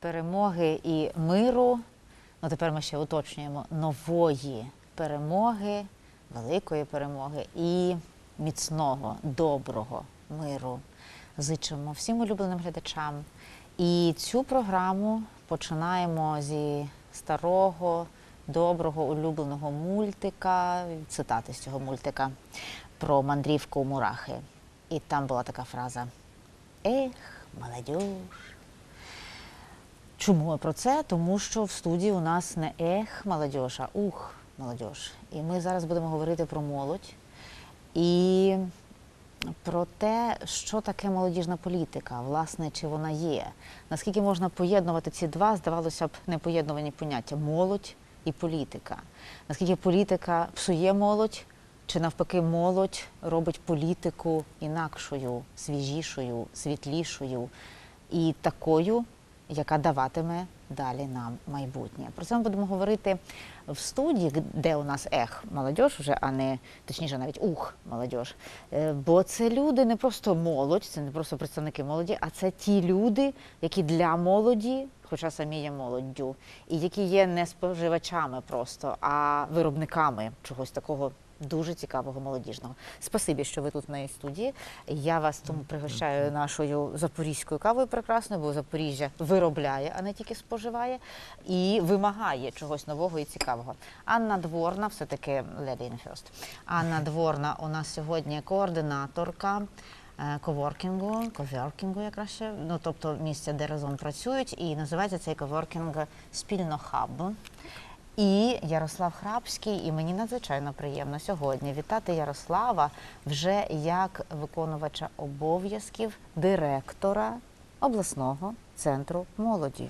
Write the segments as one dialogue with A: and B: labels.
A: перемоги і миру, ну тепер ми ще уточнюємо, нової перемоги, великої перемоги і міцного, доброго миру. Зичимо всім улюбленим глядачам. І цю програму починаємо зі старого, доброго, улюбленого мультика, цитати з цього мультика про мандрівку у мурахи. І там була така фраза «Ех, молодіж». Чому ми про це? Тому що в студії у нас не «ех, молодіж», а «ух, молодіж». І ми зараз будемо говорити про молодь і про те, що таке молодіжна політика, власне, чи вона є. Наскільки можна поєднувати ці два, здавалося б, непоєднувані поняття – молодь і політика. Наскільки політика псує молодь, чи навпаки молодь робить політику інакшою, свіжішою, світлішою і такою, яка даватиме далі нам майбутнє. Про це ми будемо говорити в студії, де у нас «ех, молодіж» вже, а не, точніше, навіть «ух, молодіж». Бо це люди не просто молодь, це не просто представники молоді, а це ті люди, які для молоді, хоча самі є молоддю, і які є не споживачами просто, а виробниками чогось такого дуже цікавого молодіжного. Спасибі, що ви тут в моїй студії. Я вас тому пригощаю нашою запорізькою кавою прекрасною, бо Запоріжжя виробляє, а не тільки споживає, і вимагає чогось нового і цікавого. Анна Дворна, все-таки lady in first. Анна Дворна у нас сьогодні координаторка коворкінгу якраз ще, ну, тобто місця, де разом працюють, і називається цей коворкінг «Спільно хаб». І Ярослав Храбський, і мені надзвичайно приємно сьогодні вітати Ярослава вже як виконувача обов'язків директора обласного центру молоді.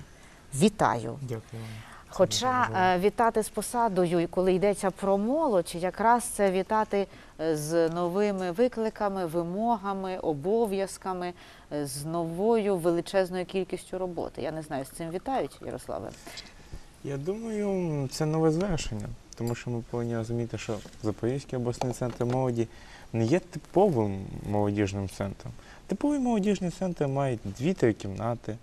A: Вітаю!
B: Дякую.
A: Хоча вітати з посадою, коли йдеться про молодь, якраз це вітати з новими викликами, вимогами, обов'язками, з новою величезною кількістю роботи. Я не знаю, з цим вітають, Ярославе?
B: Я думаю, це нове звершення, тому що ми повинні розуміти, що Запорізький обласний центр молоді не є типовим молодіжним центром. Типові молодіжні центри мають 2-3 кімнати,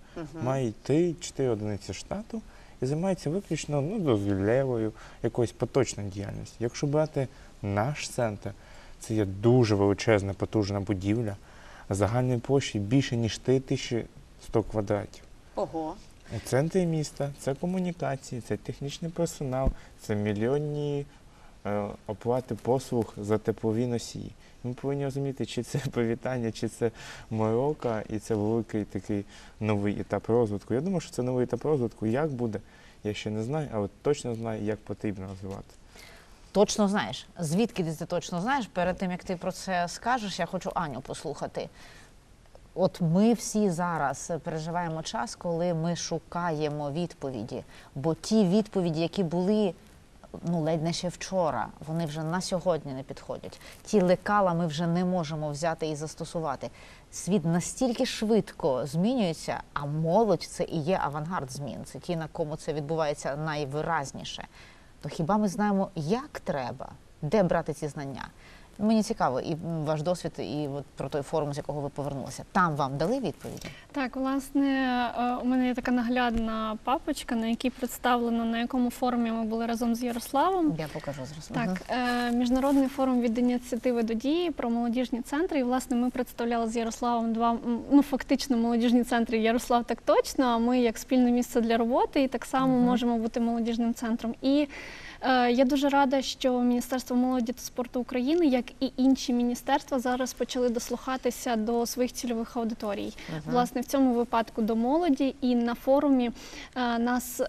B: мають 3-4 одиниці штату і займаються виключно дозвіллєвою, якоюсь поточною діяльністю. Якщо брати наш центр, це є дуже величезна, потужна будівля, загальної площі більше, ніж 3100 квадратів.
A: Ого!
B: У центрі міста це комунікації, це технічний персонал, це мільйонні оплати послуг за теплові носії. Ми повинні розуміти, чи це привітання, чи це морока, і це великий такий новий етап розвитку. Я думаю, що це новий етап розвитку. Як буде, я ще не знаю, але точно знаю, як потрібно розвивати.
A: Точно знаєш. Звідки ти це точно знаєш? Перед тим, як ти про це скажеш, я хочу Аню послухати. От ми всі зараз переживаємо час, коли ми шукаємо відповіді. Бо ті відповіді, які були, ледь не ще вчора, вони вже на сьогодні не підходять. Ті лекала ми вже не можемо взяти і застосувати. Світ настільки швидко змінюється, а молодь – це і є авангард змін. Це ті, на кому це відбувається найвиразніше. То хіба ми знаємо, як треба, де брати ці знання? Мені цікаво, і ваш досвід, і от про той форум, з якого ви повернулися. Там вам дали відповіді?
C: Так, власне, у мене є така наглядна папочка, на якій представлено, на якому форумі ми були разом з Ярославом.
A: Я покажу зараз.
C: Так, Міжнародний форум від ініціативи до дії про молодіжні центри. І, власне, ми представляли з Ярославом два, фактично молодіжні центри. Ярослав так точно, а ми як спільне місце для роботи і так само можемо бути молодіжним центром. І я дуже рада, що Міністерство молоді та спорту України, як і інші міністерства, зараз почали дослухатися до своїх цільових аудиторій. Власне, в цьому випадку до молоді. І на форумі нас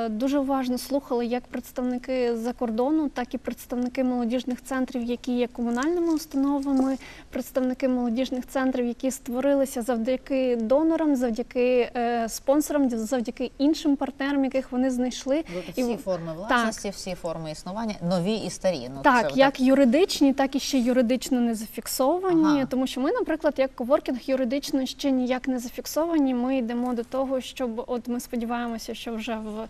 C: дуже уважно слухали як представники за кордону, так і представники молодіжних центрів, які є комунальними установами, представники молодіжних центрів, які створилися завдяки донорам, завдяки спонсорам, завдяки іншим партнерам, яких вони знайшли.
A: Всі форми власності, всі форми існування, нові і старі. Ну,
C: Так,
A: це
C: як юридичні, так і ще юридично не зафіксовані,
A: Ага.
C: тому що ми, наприклад, як коворкінг юридично ще ніяк не зафіксовані. Ми йдемо до того, щоб, от ми сподіваємося, що вже в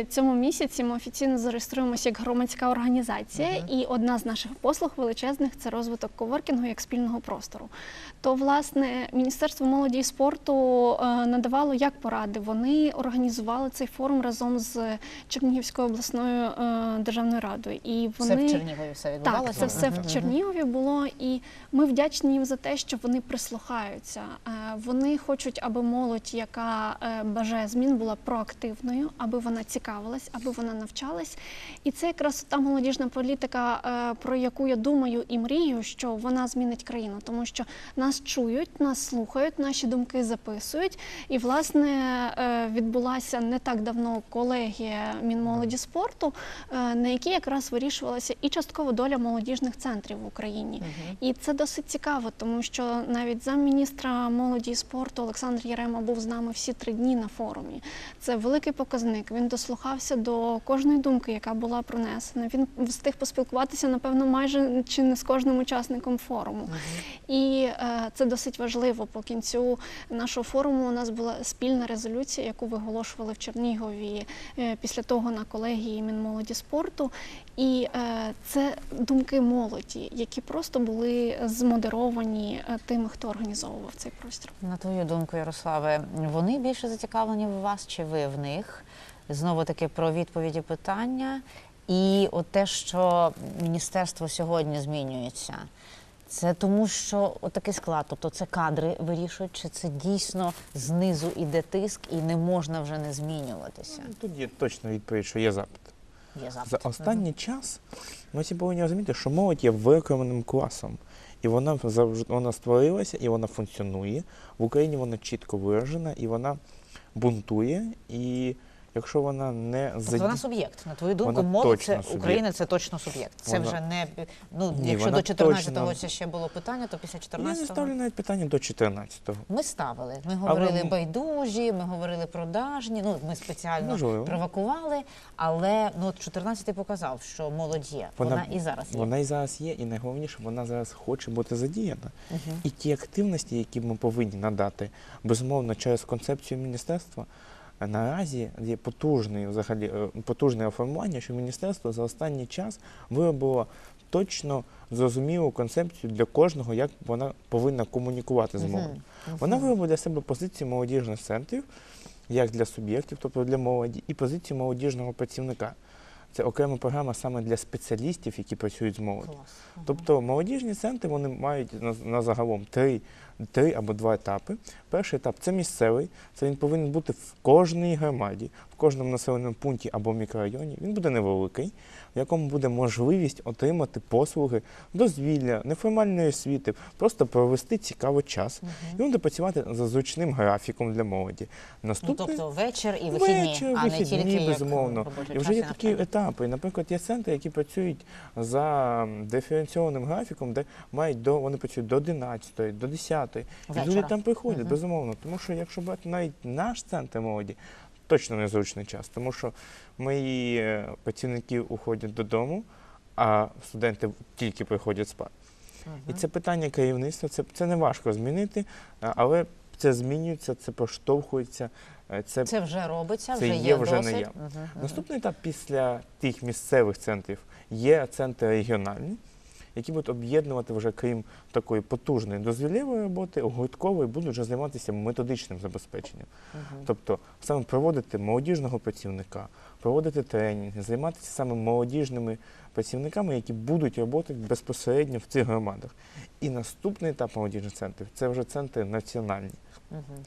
C: цьому місяці ми офіційно зареєструємося як громадська організація, і одна з наших послуг величезних – це розвиток коворкінгу як спільного простору. То, власне, Міністерство молоді і спорту надавало як поради. Вони організували цей форум разом з Чернігівською обласною державною радою. І
A: все
C: вони...
A: в Чернігові все відбувалося?
C: Так, це все в Чернігові було, і ми вдячні їм за те, що вони прислухаються. Вони хочуть, аби молодь, яка бажає змін, була проактивною, аби вона цікавилась, аби вона навчалась. І це якраз та молодіжна політика, про яку я думаю і мрію, що вона змінить країну, тому що нас чують, нас слухають, наші думки записують. І, власне, відбулася не так давно колегія Мінмолоді спорту, на якій якраз вирішувалася і частково доля молодіжних центрів в Україні. І це досить цікаво, тому що навіть замміністра молоді і спорту Олександр Ярема був з нами всі 3 дні на форумі. Це великий показник. Він дослухався до кожної думки, яка була пронесена. Він встиг поспілкуватися, напевно, майже чи не з кожним учасником форуму. І це досить важливо. По кінцю нашого форуму у нас була спільна резолюція, яку виголошували в Чернігові після того на колегії Мінмолоді спорту. І це думки молоді, які просто були змодеровані тими, хто організовував цей простір.
A: На твою думку, Ярославе, вони більше зацікавлені в вас чи ви в них? Знову таки про відповіді питання. І от те, що міністерство сьогодні змінюється, це тому, що отакий склад, тобто це кадри вирішують, чи це дійсно знизу іде тиск і не можна вже не змінюватися?
B: Тут є точна відповідь, що є запит.
A: Є запит.
B: За останній час ми всі повинні розуміти, що молодь є виокремленим класом. І вона створилася, і вона функціонує. В Україні вона чітко виражена, і вона бунтує. І якщо вона не
A: Тобто вона суб'єкт. На твою думку,
B: Вона
A: молодь,
B: точно
A: це
B: суб'єкт.
A: Україна, це точно суб'єкт. Це
B: Вона-
A: вже не, ну,
B: Ні,
A: якщо
B: вона
A: до 14-го
B: точно-
A: це ще було питання, то після
B: Я не
A: 14-го...
B: ставлю навіть питання до 14-го.
A: Ми ставили. Ми говорили
B: ми-
A: байдужі, ми говорили продажні, ну, ми спеціально
B: Можливо.
A: провокували, але ну, от 14-й показав, що молодь є. Вона і зараз є.
B: Вона і зараз є, і найголовніше, вона зараз хоче бути задіяна. І ті активності, які ми повинні надати, безумовно, через концепцію міністерства, наразі є потужне оформлення, що міністерство за останній час виробило точно зрозумілу концепцію для кожного, як вона повинна комунікувати з молоддю. Вона виробила для себе позицію молодіжних центрів, як для суб'єктів, тобто для молоді, і позицію молодіжного працівника. Це окрема програма саме для спеціалістів, які працюють з молоддю.
A: Клас.
B: Тобто молодіжні центри вони мають на загалом три або 2 етапи. Перший етап це місцевий, це він повинен бути в кожній громаді, в кожному населеному пункті або мікрорайоні. Він буде невеликий, в якому буде можливість отримати послуги, дозвілля, неформальної освіти, просто провести цікавий час. І він буде працювати за зручним графіком для молоді.
A: Ну,
B: Наступний
A: тобто вечір і вихідні,
B: вечір,
A: а не
B: вихідні,
A: тільки
B: безумовно.
A: як робочий
B: І вже
A: час
B: є
A: і
B: такі
A: навчання.
B: етапи. Наприклад, є центри, які працюють за диференційованим графіком, де вони працюють до 11, до 10. І
A: Вечора.
B: люди там приходять, безумовно. Тому що якщо брати навіть наш центр молоді, точно незручний час, тому що мої працівники уходять додому, а студенти тільки приходять спати. І це питання керівництва, це не важко змінити, але це змінюється, це проштовхується.
A: Це вже робиться,
B: це
A: вже
B: є,
A: є
B: вже
A: досвід.
B: не є. Наступний етап після тих місцевих центрів є центри регіональні, які будуть об'єднувати вже, крім такої потужної дозвілєвої роботи, гурткової, будуть вже займатися методичним забезпеченням. Тобто саме проводити молодіжного працівника, проводити тренінги, займатися саме молодіжними працівниками, які будуть працювати безпосередньо в цих громадах. І наступний етап молодіжних центрів – це вже центри національні.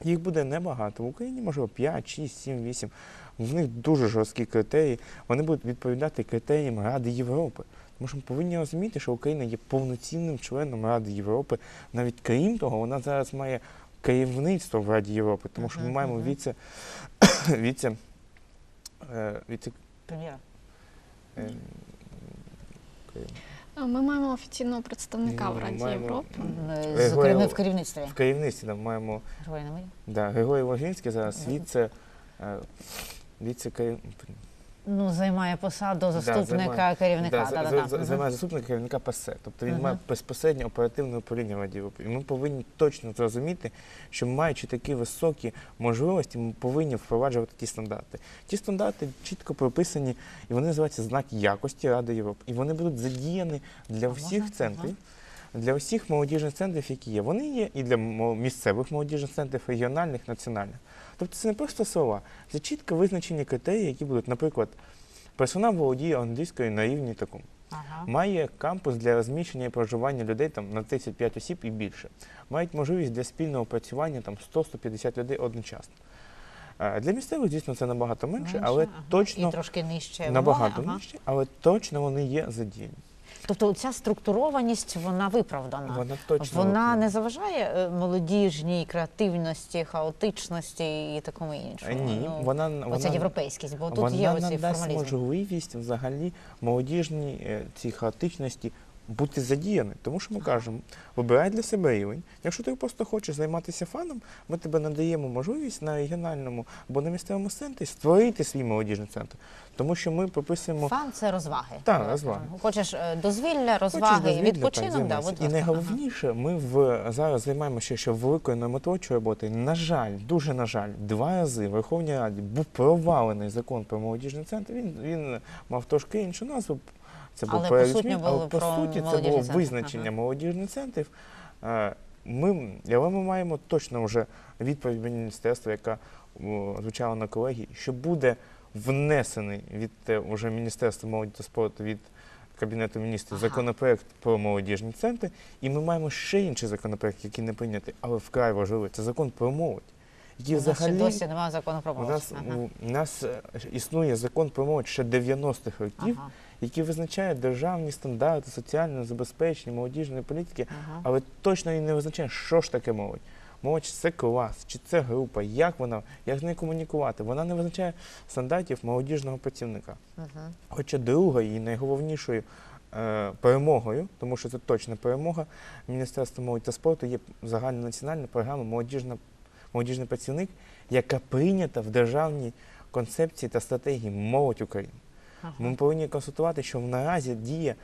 B: Їх буде небагато. В Україні, можливо, 5, 6, 7, 8. В них дуже жорсткі критерії. Вони будуть відповідати критеріям Ради Європи. Тому що ми повинні розуміти, що Україна є повноцінним членом Ради Європи. Навіть крім того, вона зараз має керівництво в Раді Європи, тому що ми маємо
A: Прем'єра.
C: Ми маємо офіційного представника в Раді Європи.
A: Зокрема, в керівництві.
B: В керівництві там маємо
A: Герой Намирі.
B: Григорій Ложинський зараз
A: Ну, займає посаду заступника
B: займає.
A: керівника.
B: Займає заступника керівника ПАСЕ. Тобто він має безпосередньо оперативне управління в Раді Європи. І ми повинні точно зрозуміти, що маючи такі високі можливості, ми повинні впроваджувати ті стандарти. Ті стандарти чітко прописані, і вони називаються знаки якості Ради Європи. І вони будуть задіяні для всіх центрів. Для всіх молодіжних центрів, які є. Вони є і для місцевих молодіжних центрів, регіональних, національних. Тобто це не просто слова, це чітко визначені критерії, які будуть, наприклад, персонал володіє англійською на рівні такому. Має кампус для розміщення і проживання людей там, на 35 осіб і більше. Мають можливість для спільного працювання там, 100-150 людей одночасно. Для місцевих, звісно, це набагато менше, але точно
A: і трошки нижче
B: набагато
A: вимоги,
B: нижче, але точно вони є задіяні.
A: Тобто ця структурованість, вона виправдана.
B: Вона точно
A: Вона
B: виправдана.
A: не заважає молодіжній креативності, хаотичності і такому іншому.
B: Ні,
A: Оця європейськість, бо тут
B: вона
A: є оцей
B: надасть
A: формалізм.
B: можливість взагалі молодіжній цій хаотичності бути задіяні. Тому що ми кажемо, вибирай для себе рівень. Якщо ти просто хочеш займатися фаном, ми тебе надаємо можливість на регіональному або на місцевому центрі створити свій молодіжний центр. Тому що ми прописуємо...
A: Фан – це розваги.
B: Так, розваги.
A: Хочеш дозвілля, розваги,
B: Хочеш
A: відпочинок,
B: займайся.
A: будь
B: І
A: ласка.
B: найголовніше, ми зараз займаємося ще великою нормотворчою роботою. На жаль, дуже на жаль, 2 рази в Верховній Раді був провалений закон про молодіжний центр. Він мав трошки іншу назву. Це був
A: Але,
B: проект
A: по суті,
B: змін,
A: було
B: але по
A: про
B: суті це
A: молодіжний
B: було
A: центр.
B: визначення молодіжних центрів. Але ми маємо точно вже відповідь від міністерства, яка звучала на колегії, що буде внесений від уже Міністерства молоді та спорту, від Кабінету міністрів законопроект про молодіжні центри, і ми маємо ще інший законопроект, який не прийнятий, але вкрай важливий. Це закон про молодь.
A: У нас ще досі немає закону про молодь.
B: У нас існує закон про молодь ще 90-х років, який визначає державні стандарти соціального забезпечення, молодіжної політики, але точно і не визначає, що ж таке молодь. Молодь – це клас, чи це група, як з нею комунікувати. Вона не визначає стандартів молодіжного працівника. Хоча другою і найголовнішою перемогою, тому що це точна перемога Міністерства молоді та спорту, є загальнонаціональна програма «Молодіжний працівник», яка прийнята в державній концепції та стратегії «Молодь України». Ми повинні констатувати, що наразі діє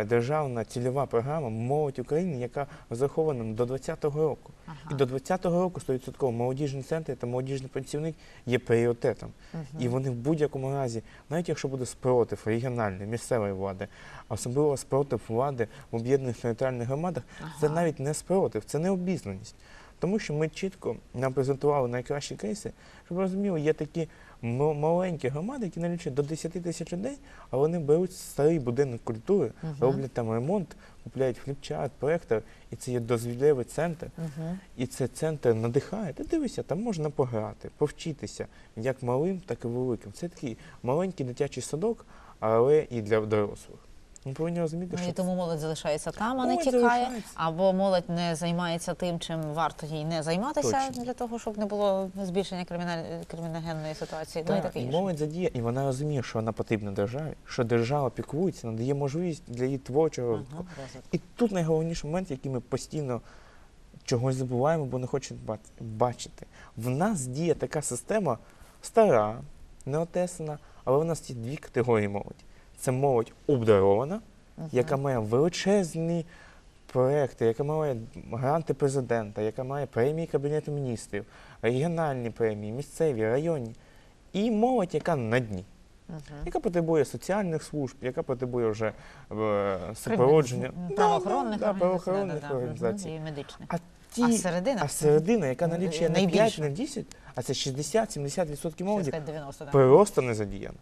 B: державна цільова програма «Молодь України», яка розрахована до 2020 року. І до 2020 року 100% молодіжні центри та молодіжний працівник є пріоритетом. І вони в будь-якому разі, навіть якщо буде спротив регіональної, місцевої влади, особливо спротив влади в об'єднаних територіальних громадах, це навіть не спротив, це не обізнаність. Тому що ми чітко нам презентували найкращі кейси, щоб ви розуміли, є такі маленькі громади, які налічують до 10 тисяч людей, а вони беруть старий будинок культури, роблять там ремонт, купляють фліпчарт, проектор, і це є дозвіллєвий центр. І цей центр надихає. Ти дивишся, там можна пограти, повчитися, як малим, так і великим. Це такий маленький дитячий садок, але і для дорослих. Ми повинні розуміти, що
A: І тому молодь залишається там, а не
B: Молодь
A: тікає.
B: залишається.
A: Або молодь не займається тим, чим варто їй не займатися,
B: Точно.
A: для того, щоб не було збільшення криміногенної ситуації. Ну і таке
B: і
A: інше.
B: молодь задіє, і вона розуміє, що вона потрібна державі, що держава піклується, надає можливість для її творчого розвитку. І тут найголовніший момент, який ми постійно чогось забуваємо, бо не хочемо бачити. В нас діє така система стара, неотесана, але в нас є 2 категорії молоді. Це молодь обдарована, яка має величезні проекти, яка має гранти президента, яка має премії Кабінету міністрів, регіональні премії, місцеві, районні. І молодь, яка на дні, яка потребує соціальних служб, яка потребує вже супроводження правоохоронних організацій.
A: І медичних.
B: А середина, яка налічує не 5, не 10, а це 60-70% молоді,
A: 90,
B: просто не задіяна.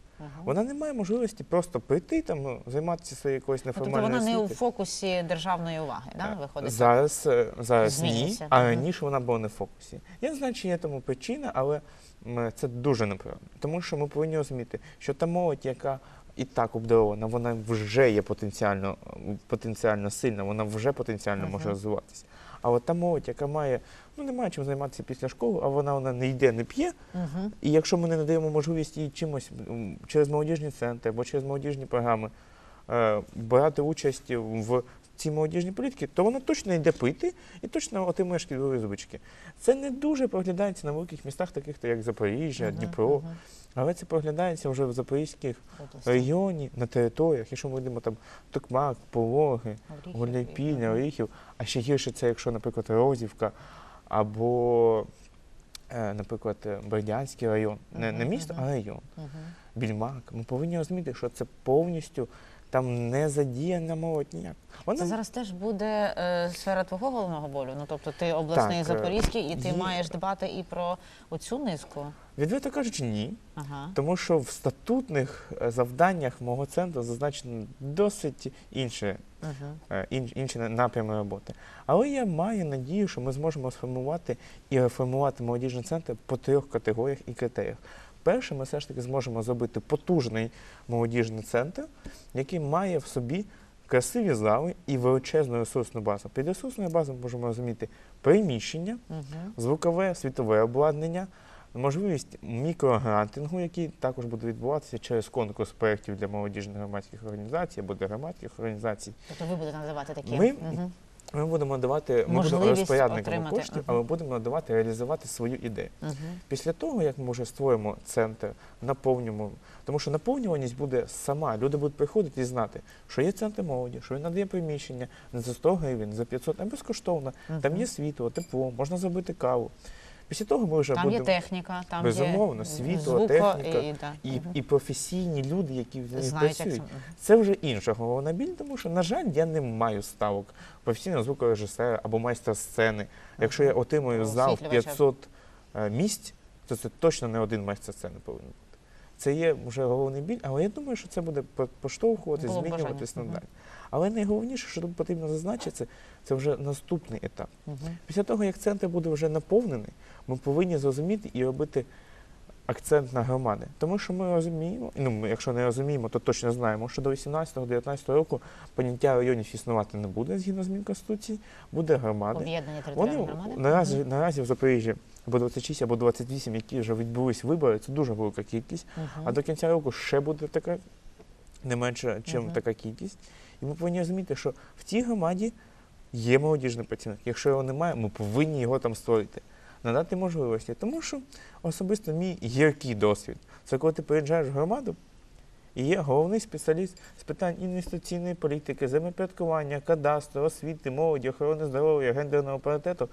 B: Вона не має можливості просто прийти, там, займатися своєю якоюсь
A: Тобто
B: неформальною
A: вона не у
B: освітою.
A: фокусі державної уваги, виходить?
B: Зараз ні,
A: Змінюється.
B: а раніше вона була не в фокусі. Я не знаю, чи є тому причина, але це дуже неправильно. Тому що ми повинні розуміти, що та молодь, яка і так обдарована, вона вже є потенціально сильна, вона вже потенціально може розвиватися. А от та молодь, яка має, не має чим займатися після школи, а вона не йде, не п'є, і якщо ми не надаємо можливість їй чимось через молодіжні центри або через молодіжні програми брати участь в цій молодіжній політиці, то вона точно йде пити і точно отримує шкідливі звички. Це не дуже проглядається на великих містах, таких як Запоріжжя, Дніпро. Але це проглядається вже в Запорізьких
A: області.
B: районі, на територіях, якщо ми йдемо там Токмак, Пологи,
A: Оріхів
B: Гуляйпільня,
A: і-
B: Оріхів, а ще гірше це, якщо, наприклад, Розівка або, наприклад, Бердянський район. Не
A: Мгм,
B: місто,
A: мгм.
B: а район.
A: Мгм.
B: Більмак. Ми повинні розуміти, що це повністю там не задіяна молодь ніяк.
A: Це
B: Вона
A: зараз теж буде сфера твого головного болю. Ну тобто ти обласний
B: Так,
A: Запорізький, і ти
B: є.
A: маєш дбати і про оцю низку.
B: відверто кажучи, ні.
A: Ага.
B: Тому що в статутних завданнях мого центру зазначено досить
A: Угу.
B: інші напрями роботи. Але я маю надію, що ми зможемо сформувати і реформувати молодіжний центр по 3 категоріях і критеріях. Перше, ми все ж таки зможемо зробити потужний молодіжний центр, який має в собі красиві зали і величезну ресурсну базу. Під ресурсною базою ми можемо розуміти приміщення,
A: Угу.
B: звукове, світове обладнання, можливість мікрогрантингу, який також буде відбуватися через конкурс проєктів для молодіжних громадських організацій або для громадських організацій.
A: Тобто ви будете називати такі.
B: Ми
A: Мгм.
B: Ми будемо надавати, ми будемо
A: Можливість
B: розпорядниками
A: отримати,
B: коштів,
A: ага.
B: але будемо надавати реалізувати свою ідею.
A: Мгм.
B: Після того, як ми вже створимо центр, наповнюємо, тому що наповнюваність буде сама. Люди будуть приходити і знати, що є центр молоді, що він надає приміщення не за 100 гривень, за 500, а безкоштовно. Там
A: Мгм.
B: є світло, тепло, можна зробити каву. Після того ми вже
A: Там є
B: будемо
A: техніка, там
B: безумовно,
A: є
B: світло,
A: звуко,
B: техніка
A: і
B: і, і професійні люди, які в ній
A: знають, як
B: працюють.
A: це. Мгм.
B: Це вже інша головна біль, тому що, на жаль, я не маю ставок професійного звукорежисера або майстра сцени. Якщо я отримую зал в
A: Освітлювача.
B: 500 місць, то це точно не один майстер сцени повинен бути. Це є вже головний біль, але я думаю, що це буде поштовхувати,
A: Було б
B: змінюватись
A: бажання.
B: надалі. Але найголовніше, що тут потрібно зазначити, це вже наступний етап.
A: Мгм.
B: Після того, як центр буде вже наповнений, ми повинні зрозуміти і робити акцент на громади. Тому що ми розуміємо, ми, якщо не розуміємо, то точно знаємо, що до 18-19 року поняття районів існувати не буде згідно змін Конституції, буде громада.
A: Об'єднані
B: Вони
A: територіальні громади.
B: наразі в Запоріжжі або 26, або 28, які вже відбулись вибори, це дуже велика кількість.
A: Мгм.
B: А до кінця року ще буде така, не менше, ніж
A: Мгм.
B: така кількість. І ми повинні розуміти, що в тій громаді є молодіжний працівник. Якщо його немає, ми повинні його там створити, надати можливості. Тому що особисто мій гіркий досвід – це коли ти приїжджаєш в громаду, і є головний спеціаліст з питань інвестиційної політики, землепорядкування, кадастру, освіти, молоді, охорони здоров'я, гендерного паритету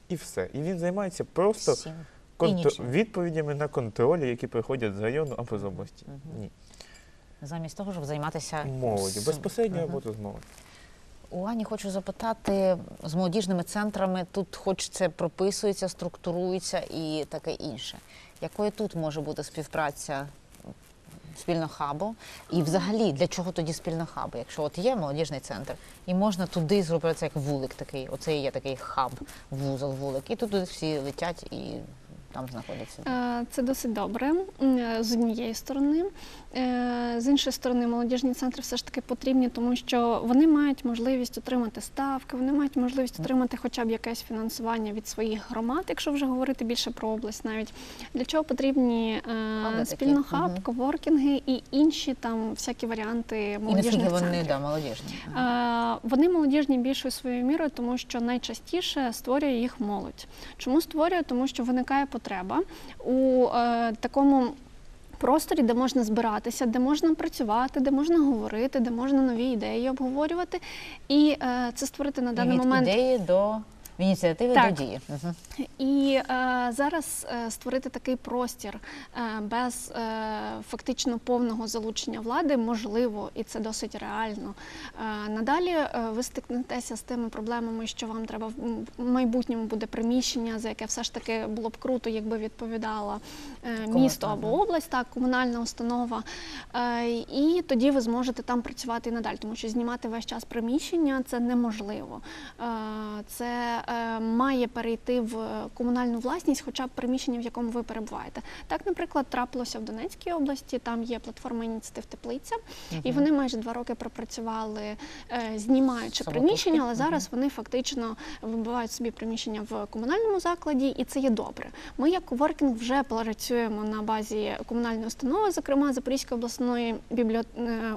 B: і все. І він займається просто
A: Всім. І нічим.
B: відповідями на контролі, які приходять з району або з області.
A: Мгм.
B: Ні.
A: Замість того, щоб займатися
B: Молоді.
A: з-
B: Безпосередньо
A: Мгм.
B: роботу з молоддю.
A: У Ані хочу запитати, з молодіжними центрами тут хоч це прописується, структурується і таке інше. Якою тут може бути співпраця спільного хабу? І взагалі, для чого тоді спільного хабу? Якщо от є молодіжний центр, і можна туди зробити це як вулик такий, оце і є такий хаб, вузол, вулик, і туди всі летять і там знаходяться.
C: Це досить добре з однієї сторони. З іншої сторони, молодіжні центри все ж таки потрібні, тому що вони мають можливість отримати ставки, вони мають можливість отримати хоча б якесь фінансування від своїх громад, якщо вже говорити більше про область навіть. Для чого потрібні
A: такі.
C: спільно хаб,
A: Мгм.
C: коворкінги і інші там всякі варіанти
A: І наскільки
C: молодіжних
A: вони
C: центрів.
A: молодіжні?
C: Вони молодіжні більшою своєю мірою, тому що найчастіше створює їх молодь. Чому створює? Тому що виникає потреба у такому просторі, де можна збиратися, де можна працювати, де можна говорити, де можна нові ідеї обговорювати. І це створити на даний
A: Від
C: момент.
A: ідеї до ініціативи
C: Так.
A: до дії. Мгм.
C: І зараз створити такий простір без фактично повного залучення влади можливо, і це досить реально. Надалі ви стикнетеся з тими проблемами, що вам треба в майбутньому буде приміщення, за яке все ж таки було б круто, якби відповідало місто або
A: Мгм.
C: область, так, комунальна установа. І тоді ви зможете там працювати і надалі, тому що знімати весь час приміщення це неможливо. Це має перейти в комунальну власність, хоча б приміщення, в якому ви перебуваєте. Так, наприклад, трапилося в Донецькій області, там є платформа ініціатив «Теплиця», і вони майже 2 роки пропрацювали, знімаючи
A: Самотужки.
C: приміщення, але
A: Мгм.
C: зараз вони фактично вибивають собі приміщення в комунальному закладі, і це є добре. Ми, як коворкінг, вже працюємо на базі комунальної установи, зокрема Запорізької обласної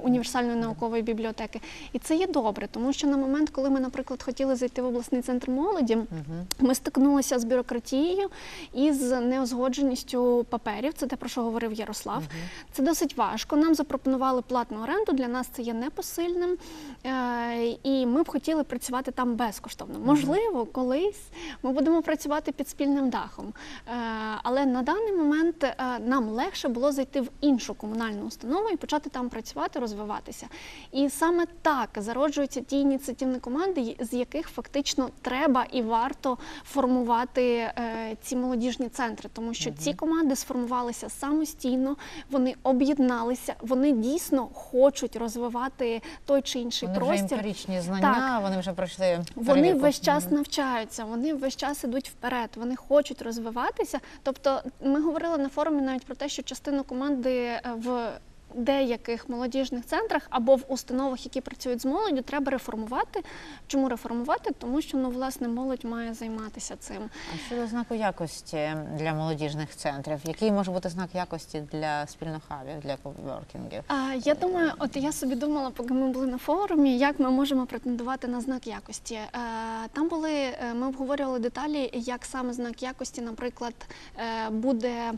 C: універсальної наукової бібліотеки. І це є добре, тому що на момент, коли ми, наприклад, хотіли зайти в обласний центр молоді, молоді,
A: Мгм.
C: ми стикнулися з бюрократією і з неузгодженістю паперів. Це те, про що говорив Ярослав. Це досить важко. Нам запропонували платну оренду, для нас це є непосильним. І ми б хотіли працювати там безкоштовно. Можливо, колись ми будемо працювати під спільним дахом. Але на даний момент нам легше було зайти в іншу комунальну установу і почати там працювати, розвиватися. І саме так зароджуються ті ініціативні команди, з яких фактично треба і варто формувати ці молодіжні центри, тому що ці команди сформувалися самостійно, вони об'єдналися, вони дійсно хочуть розвивати той чи інший
A: Вони вже
C: простір.
A: емпіричні знання,
C: Так.
A: вони вже пройшли
C: Вони
A: перевірку.
C: весь час навчаються, вони весь час ідуть вперед, вони хочуть розвиватися. Тобто ми говорили на форумі навіть про те, що частину команди в деяких молодіжних центрах або в установах, які працюють з молоддю, треба реформувати. Чому реформувати? Тому що, власне, молодь має займатися цим.
A: А щодо знаку якості для молодіжних центрів, який може бути знак якості для спільних хабів, для коворкінгів?
C: Я думаю, я собі думала, поки ми були на форумі, як ми можемо претендувати на знак якості. Там ми обговорювали деталі, як саме знак якості, наприклад, буде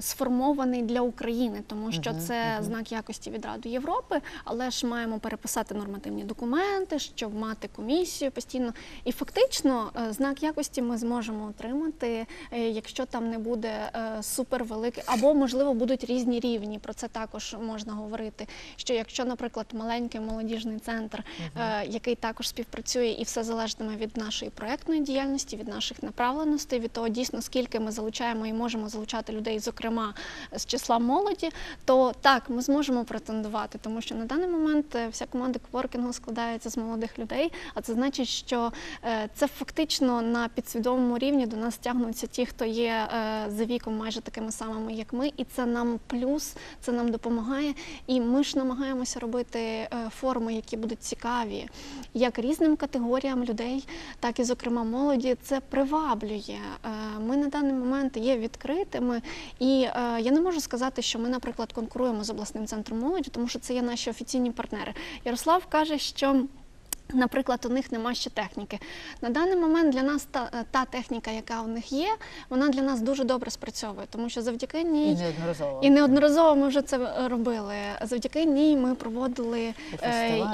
C: сформований для України, тому що це знак якості від Ради Європи, але ж маємо переписати нормативні документи, щоб мати комісію постійно. І фактично знак якості ми зможемо отримати, якщо там не буде супервеликий, або, можливо, будуть різні рівні. Про це також можна говорити, що якщо, наприклад, маленький молодіжний центр, який також співпрацює, і все залежатиме від нашої проєктної діяльності, від наших направленостей, від того, дійсно, скільки ми залучаємо і можемо залучати людей, зокрема, з числа молоді, то так, ми зможемо претендувати, тому що на даний момент вся команда коворкінгу складається з молодих людей, а це значить, що це фактично на підсвідомому рівні до нас тягнуться ті, хто є за віком майже такими самими, як ми, і це нам плюс, це нам допомагає, і ми ж намагаємося робити форми, які будуть цікаві, як різним категоріям людей, так і, зокрема, молоді. Це приваблює. Ми на даний момент є відкритими, і я не можу сказати, що ми, наприклад, конкуруємо з обласним центром молоді, тому що це є наші офіційні партнери. Ярослав каже, що, наприклад, у них нема ще техніки. На даний момент для нас та техніка, яка у них є, вона для нас дуже добре спрацьовує, тому що завдяки ній... І неодноразово ми вже це робили. Завдяки ній ми проводили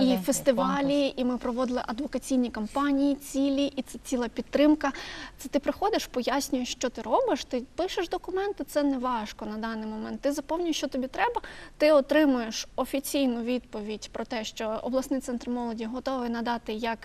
C: і фестивалі, і ми проводили адвокаційні кампанії цілі, і це ціла підтримка. Це ти приходиш, пояснюєш, що ти робиш, ти пишеш документи, це не важко на даний момент. Ти заповнюєш, що тобі треба, ти отримуєш офіційну відповідь про те, що обласний центр молоді готовий надати як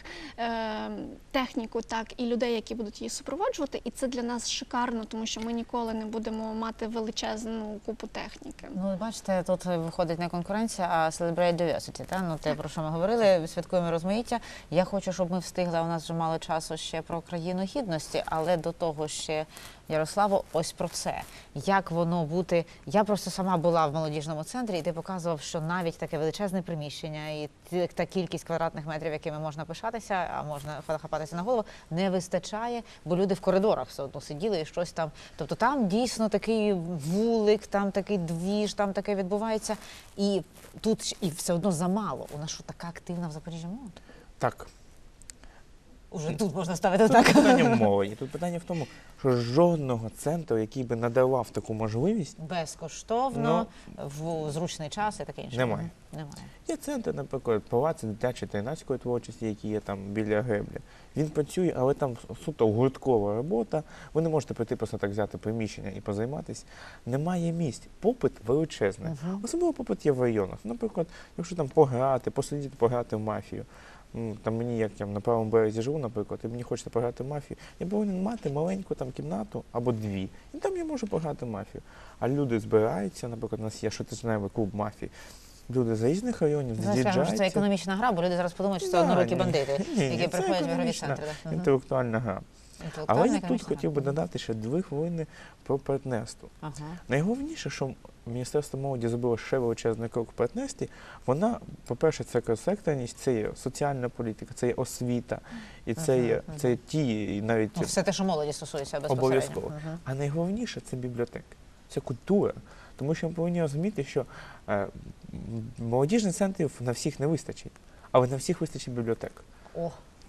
C: техніку, так і людей, які будуть її супроводжувати. І це для нас шикарно, тому що ми ніколи не будемо мати величезну купу техніки.
A: Ну, бачите, тут виходить не конкуренція, а Celebrate Diversity. Та? Ну, те, про що ми говорили, святкуємо розмаїття. Я хочу, щоб ми встигли, у нас вже мало часу ще про країну гідності, але до того ще, Ярославо, ось про це. Як воно бути... Я просто сама була в молодіжному центрі, і ти показував, що навіть таке величезне приміщення і та кількість квадратних метрів, якими можна пишатися, а можна хапатися на голову, не вистачає, бо люди в коридорах все одно сиділи і щось там. Тобто там дійсно такий вулик, там такий двіж, там таке відбувається. І тут і все одно замало. У нас що, така активна в Запоріжжі молодь?
B: Так.
A: Уже тут можна ставити
B: Тут
A: так.
B: питання в молоді. Тут питання в тому, що жодного центру, який би надавав таку можливість,
A: Безкоштовно, в зручний час і таке інше.
B: Немає.
A: Немає.
B: Є центр, наприклад, палац дитячої та юнацької творчості, які є там біля Гребля. Він працює, але там суто гурткова робота. Ви не можете прийти просто так взяти приміщення і позайматися. Немає місць. Попит величезний. Особливо попит є в районах. Наприклад, якщо там пограти, посидіти, пограти в мафію. Там мені, як я на правому березі живу, наприклад, і мені хочеться пограти в мафію, я повинен мати маленьку там кімнату або дві. І там я можу пограти в мафію. А люди збираються, наприклад, у нас є щотижневий клуб мафії. Люди з різних районів
A: Звичайно, що це
B: з'їжджаються.
A: економічна гра, бо люди зараз подумають, що це однорукі бандити, які приходять в ігрові центри.
B: Інтелектуальна гра. Але я тут хотів би додати ще 2 хвилини про партнерство. Найголовніше, що Міністерство молоді зробило ще величезний крок в партнерстві, вона, по-перше, це крос-секторність, це є соціальна політика, це є освіта, і це є ті, і навіть
A: все те, що молоді стосується безпосередньо.
B: обов'язково. А найголовніше – це бібліотека, це культура. Тому що ми повинні розуміти, що молодіжних центрів на всіх не вистачить, але на всіх вистачить бібліотек.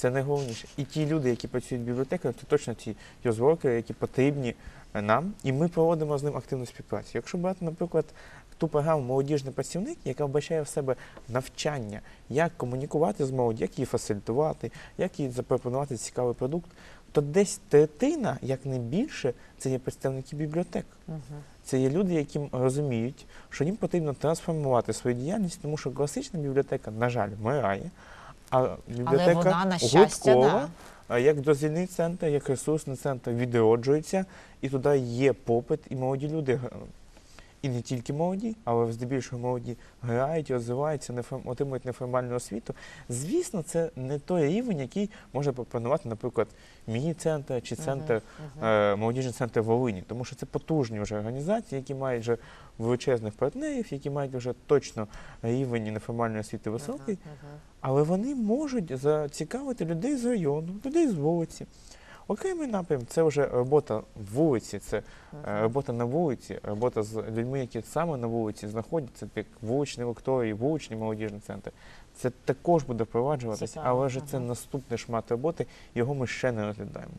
B: Це найголовніше. І ті люди, які працюють в бібліотеках, це точно ті юзворкери, які потрібні нам, і ми проводимо з ним активну співпрацю. Якщо брати, наприклад, ту програму «Молодіжний працівник», яка вбачає в себе навчання, як комунікувати з молоддю, як її фасилітувати, як їй запропонувати цікавий продукт, то десь третина, як не більше, це є представники бібліотек. Це є люди, які розуміють, що їм потрібно трансформувати свою діяльність, тому що класична бібліотека, на жаль, вмирає, а
A: Але
B: бібліотека
A: вона, на щастя,
B: гурткова, як дозвільний центр, як ресурсний центр відроджується, і туди є попит, і молоді люди, і не тільки молоді, але здебільшого молоді грають, розвиваються, отримують неформальну освіту. Звісно, це не той рівень, який може пропонувати, наприклад, мій центр чи центр, молодіжний центр Волині, тому що це потужні вже організації, які мають вже величезних партнерів, які мають вже точно рівень неформальної освіти високий, але вони можуть зацікавити людей з району, людей з вулиці. Окремий напрям – це вже робота в вулиці, це робота на вулиці, робота з людьми, які саме на вулиці знаходяться, як вуличні лекторії, вуличний молодіжний центр. Це також буде впроваджуватися, але ж це наступний шмат роботи, його ми ще не розглядаємо.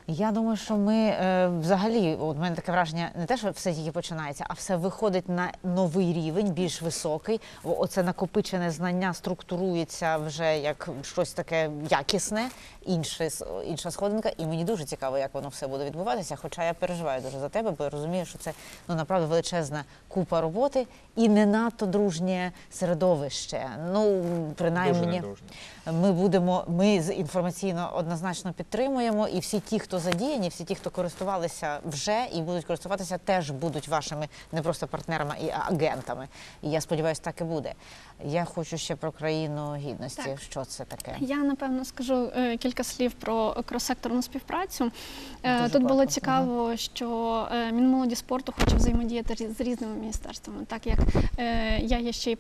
A: Я думаю, що ми взагалі, от в мене таке враження, не те, що все тільки починається, а все виходить на новий рівень, більш високий. Оце накопичене знання структурується вже як щось таке якісне, інша сходинка. І мені дуже цікаво, як воно все буде відбуватися. Хоча я переживаю дуже за тебе, бо я розумію, що це направду величезна купа роботи і не надто дружнє середовище. Ну, принаймні, ми інформаційно однозначно підтримуємо, і всі ті, хто задіяні, всі ті, хто користувалися вже і будуть користуватися, теж будуть вашими не просто партнерами, і агентами. І я сподіваюся, так і буде. Я хочу ще про країну гідності.
C: Так.
A: Що це таке?
C: Я, напевно, скажу кілька слів про крос-секторну співпрацю.
A: Дуже
C: Тут було
A: коротко.
C: цікаво, що Мінмолоді спорту хоче взаємодіяти з різними міністерствами, так як я є ще й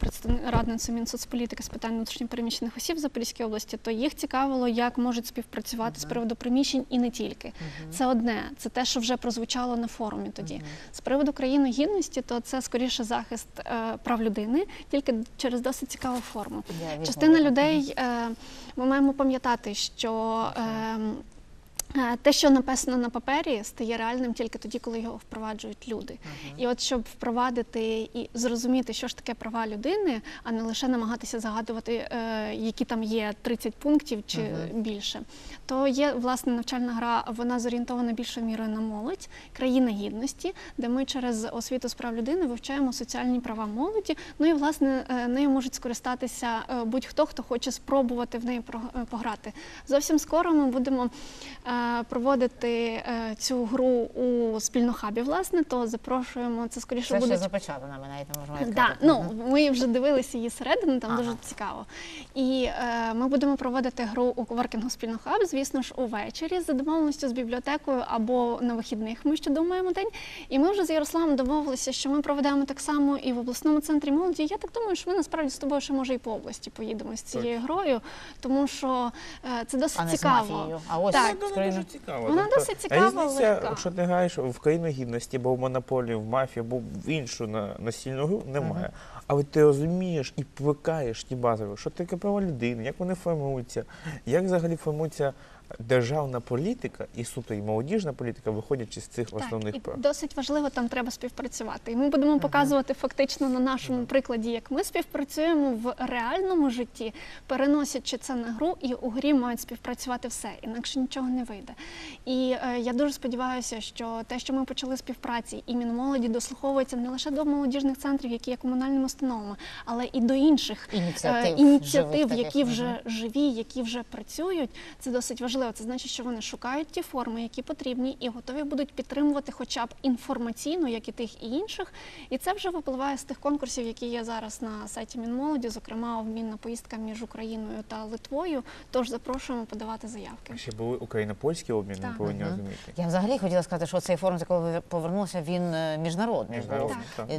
C: радницею Мінсоцполітики з питань внутрішньопереміщених осіб в Запорізькій області, то їх цікавило, як можуть співпрацювати з приводу приміщень і не тільки. Це одне, це те, що вже прозвучало на форумі тоді. З приводу країни гідності, то це скоріше захист прав людини, тільки через досить цікаву форму. Частина людей, ми маємо пам'ятати, що те, що написано на папері, стає реальним тільки тоді, коли його впроваджують люди. І от щоб впровадити і зрозуміти, що ж таке права людини, а не лише намагатися загадувати, які там є 30 пунктів чи більше, то є, власне, навчальна гра, вона зорієнтована більшою мірою на молодь, країна гідності, де ми через освіту з прав людини вивчаємо соціальні права молоді, ну і, власне, нею можуть скористатися будь-хто, хто хоче спробувати в неї пограти. Зовсім скоро ми будемо проводити цю гру у спільнохабі, власне, то запрошуємо, це скоріше
A: Це
C: буде...
A: ще запечатана, ми навіть не можемо
C: Так,
A: відкрити.
C: ну, ми вже дивилися її середину, там дуже цікаво. І ми будемо проводити гру у коворкінгу спільнохаб, звісно ж, увечері, за домовленістю з бібліотекою або на вихідних, ми ще думаємо день. І ми вже з Ярославом домовилися, що ми проведемо так само і в обласному центрі молоді. Я так думаю, що ми насправді з тобою ще, може, і по області поїдемо з цією грою, тому що це досить цікаво.
A: А ось
C: Так.
B: Вона дуже цікава.
C: Вона досить цікава,
B: різниця,
C: легка.
B: якщо ти граєш в країну гідності, або в монополію, в мафію, або в іншу настільну гру, немає. Але ти розумієш і плекаєш ті базові, що таке права людини, як вони формуються, як взагалі формується державна політика і суто і молодіжна політика, виходячи з цих основних
C: і
B: прав.
C: досить важливо там треба співпрацювати. І ми будемо показувати фактично на нашому прикладі, як ми співпрацюємо в реальному житті, переносячи це на гру, і у грі мають співпрацювати все, інакше нічого не вийде. І я дуже сподіваюся, що те, що ми почали співпраці, і Мінмолоді дослуховується не лише до молодіжних центрів, які є комунальними установами, але і до інших ініціатив, які вже живі, які вже працюють. Це досить важливо. Це значить, що вони шукають ті форми, які потрібні, і готові будуть підтримувати хоча б інформаційно, як і тих, і інших. І це вже випливає з тих конкурсів, які є зараз на сайті Мінмолоді, зокрема, обмінна поїздка між Україною та Литвою. Тож запрошуємо подавати заявки.
B: Ще були україно-польські обміни, ми повинні розуміти.
A: Я взагалі хотіла сказати, що цей форум, з якого ви повернулися, він міжнародний.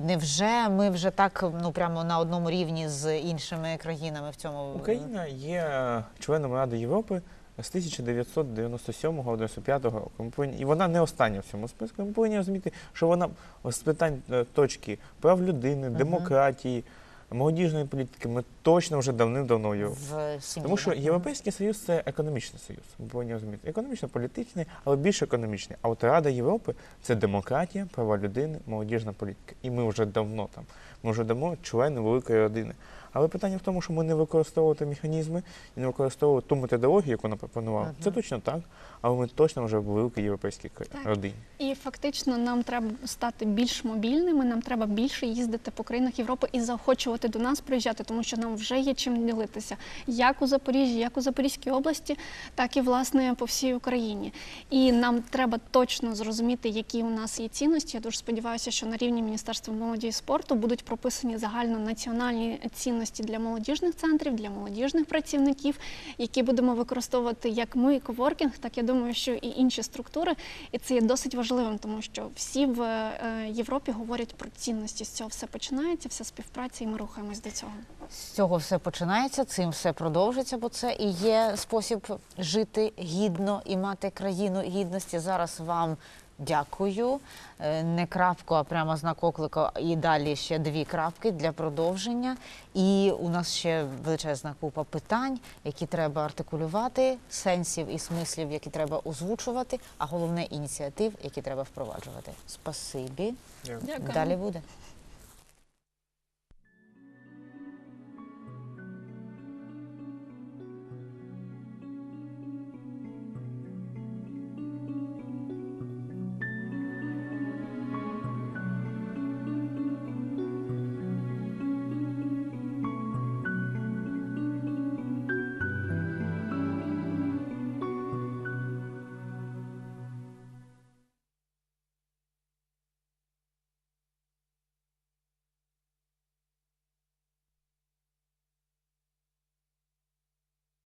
A: Невже ми вже так, ну, прямо на одному рівні з іншими країнами в цьому?
B: Україна є членом Ради Європи з 1997-95 року. І вона не остання в цьому списку. Ми повинні розуміти, що вона з питань точки прав людини, демократії, молодіжної політики ми точно вже давним-давно його.
A: В сім'ї.
B: Тому що
A: так?
B: Європейський Союз це економічний союз. Ми повинні розуміти. Економічно-політичний, але більш економічний. А от Рада Європи це демократія, права людини, молодіжна політика. І ми вже давно там. Ми вже давно члени великої родини. Але питання в тому, що ми не використовували механізми і не використовували ту методологію, яку нам пропонували.
A: Ага.
B: Це точно так, але ми точно вже в великій європейській
C: Так.
B: родині.
C: І фактично нам треба стати більш мобільними, нам треба більше їздити по країнах Європи і заохочувати до нас приїжджати, тому що нам вже є чим ділитися, як у Запоріжжі, як у Запорізькій області, так і, власне, по всій Україні. І нам треба точно зрозуміти, які у нас є цінності. Я дуже сподіваюся, що на рівні Міністерства молоді і спорту будуть прописані загальнонаціональні цінності для молодіжних центрів, для молодіжних працівників, які будемо використовувати як ми, коворкінг, так я думаю, що і інші структури. І це є досить важливим, тому що всі в Європі говорять про цінності. З цього все починається, вся співпраця, і ми рухаємось до цього.
A: З цього все починається, цим все продовжиться, бо це і є спосіб жити гідно і мати країну гідності. Зараз вам дякую. Не крапку, а прямо знак оклику, і далі ще 2 крапки для продовження. І у нас ще величезна купа питань, які треба артикулювати, сенсів і смислів, які треба озвучувати, а головне ініціатив, які треба впроваджувати. Спасибі.
C: Дякую.
A: Далі буде.